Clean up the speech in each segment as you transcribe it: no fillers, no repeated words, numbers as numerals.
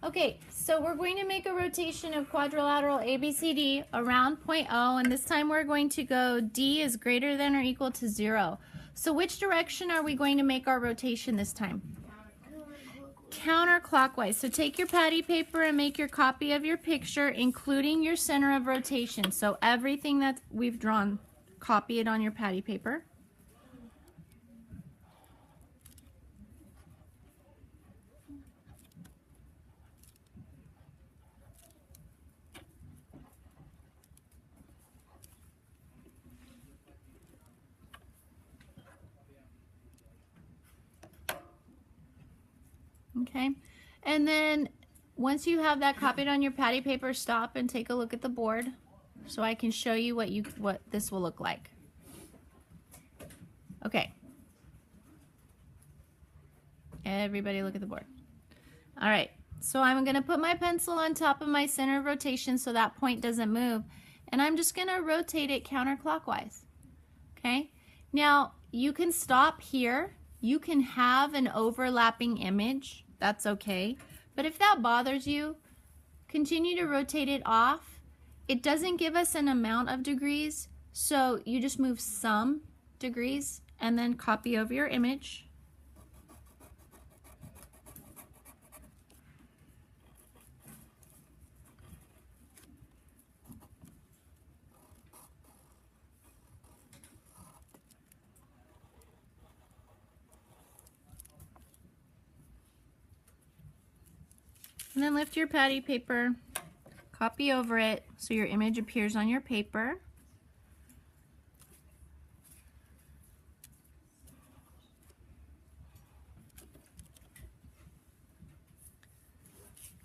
Okay, so we're going to make a rotation of quadrilateral ABCD around point O, and this time we're going to go D is greater than or equal to 0. So which direction are we going to make our rotation this time? Counterclockwise. So take your patty paper and make your copy of your picture, including your center of rotation. So everything that we've drawn, copy it on your patty paper. Okay, and then once you have that copied on your patty paper, stop and take a look at the board so I can show you what this will look like. Okay, everybody look at the board. All right, so I'm going to put my pencil on top of my center of rotation so that point doesn't move, and I'm just going to rotate it counterclockwise. Okay, now you can stop here. You can have an overlapping image, that's okay. But if that bothers you, continue to rotate it off. It doesn't give us an amount of degrees, so you just move some degrees and then copy over your image. And then lift your patty paper, copy over it so your image appears on your paper.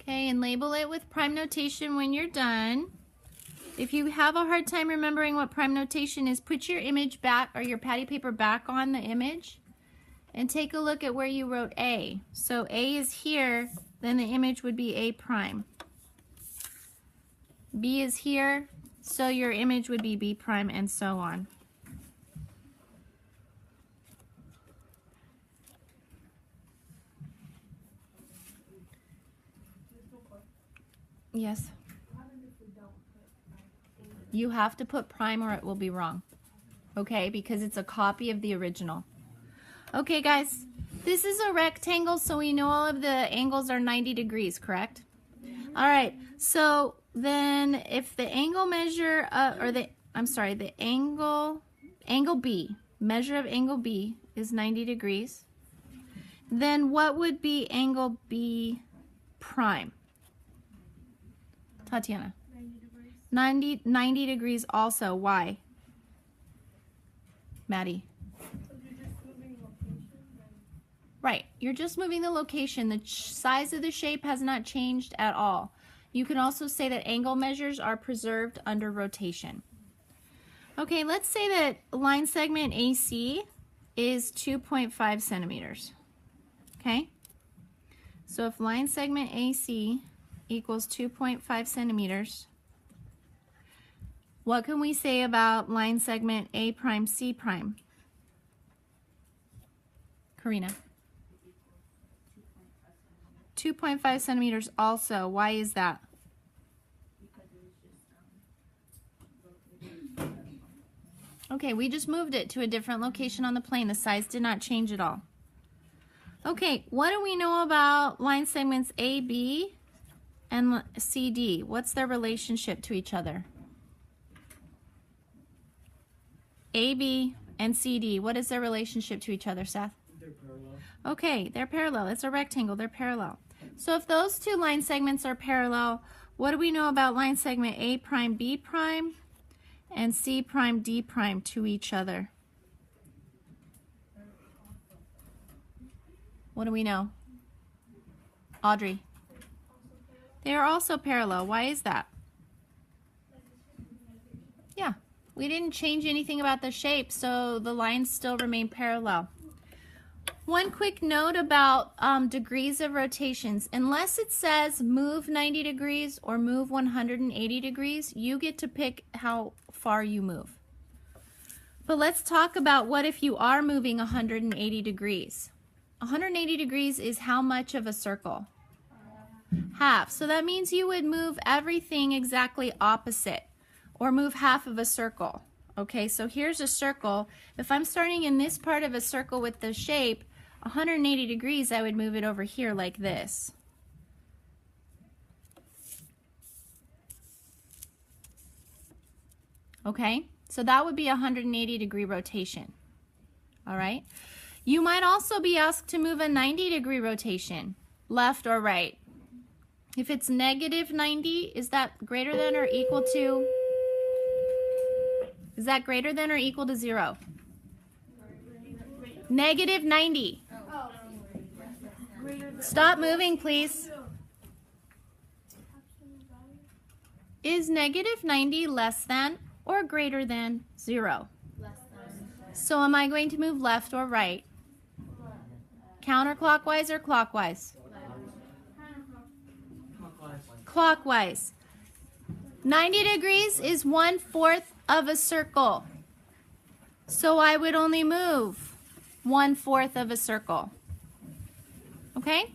Okay, and label it with prime notation when you're done. If you have a hard time remembering what prime notation is, put your image back or your patty paper back on the image and take a look at where you wrote A. So A is here, then the image would be A prime. B is here, so your image would be B prime, and so on. Yes? You have to put prime or it will be wrong. Okay, because it's a copy of the original. Okay guys, this is a rectangle, so we know all of the angles are 90 degrees, correct? All right, so then if the angle measure, the angle B, measure of angle B is 90 degrees, then what would be angle B prime? Tatiana? 90 degrees also. Why? Maddie? Right, you're just moving the location. The size of the shape has not changed at all. You can also say that angle measures are preserved under rotation. Okay, let's say that line segment AC is 2.5 centimeters. Okay, so if line segment AC equals 2.5 centimeters, what can we say about line segment A prime C prime? Karina? 2.5 centimeters also. Why is that? Okay, we just moved it to a different location on the plane. The size did not change at all. Okay, what do we know about line segments AB and CD? What's their relationship to each other? AB and CD, what is their relationship to each other, Seth? They're parallel. Okay, they're parallel. It's a rectangle. They're parallel. So if those two line segments are parallel, what do we know about line segment A prime B prime and C prime D prime to each other? What do we know? Audrey? They are also parallel. Why is that? Yeah, we didn't change anything about the shape, so the lines still remain parallel. One quick note about degrees of rotations. Unless it says move 90 degrees or move 180 degrees, you get to pick how far you move. But let's talk about what if you are moving 180 degrees. 180 degrees is how much of a circle? half. So that means you would move everything exactly opposite, or move half of a circle. Okay, so here's a circle. If I'm starting in this part of a circle with the shape 180 degrees, I would move it over here like this. Okay, so that would be a 180-degree rotation. All right. You might also be asked to move a 90-degree rotation, left or right. If it's negative 90, is that greater than or equal to? Is that greater than or equal to 0? Negative 90. Stop moving, please. Is negative 90 less than or greater than 0? So am I going to move left or right? Counterclockwise or clockwise? Clockwise. 90 degrees is 1/4 of a circle. So I would only move 1/4 of a circle. Okay?